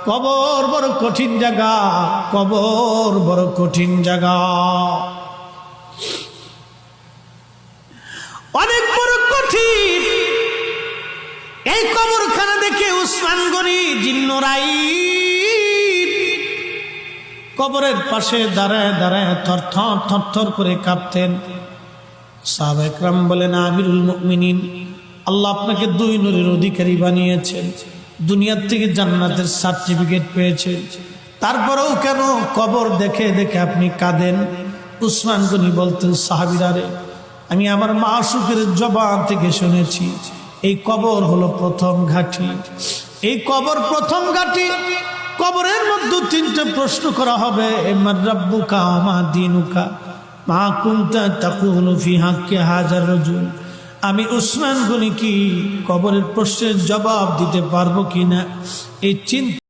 কবর বড় কঠিন জায়গা, কবর বড় কঠিন জায়গা, অনেক বড় কঠিন। এই কবরখানা দেখে উসমান গনি জিন্নুরাইন কবরের পাশে দাঁড়ায় দাঁড়ায় থরথর থরথর করে কাঁপতেন। সাহাবা একরাম বলেন, আমিরুল মুমিনিন, আল্লাহ আপনাকে 2 নূরের অধিকারী বানিয়েছেন, দুনিয়ার থেকে জান্নাতের সার্টিফিকেট পেয়েছেন, তারপরেও কেন কবর দেখে দেখে আপনি কাঁদেন? উসমান গনি বলতেন, সাহাবীরা রে, আমি আমার মাশূকের জবান থেকে শুনেছি এই কবর হলো প্রথম ঘাঁটি, এই কবর প্রথম ঘাঁটি। কবরের মধ্যে 3টে প্রশ্ন করা হবে, মান রাব্বুকা ওয়া মা দীনুকা মা কুনতা তাকুলু ফি হাক্কি হাযার রাজুল। আমি উসমান গনি কি কবরের প্রশ্নের জবাব দিতে পারবো কিনা এই চিন্তা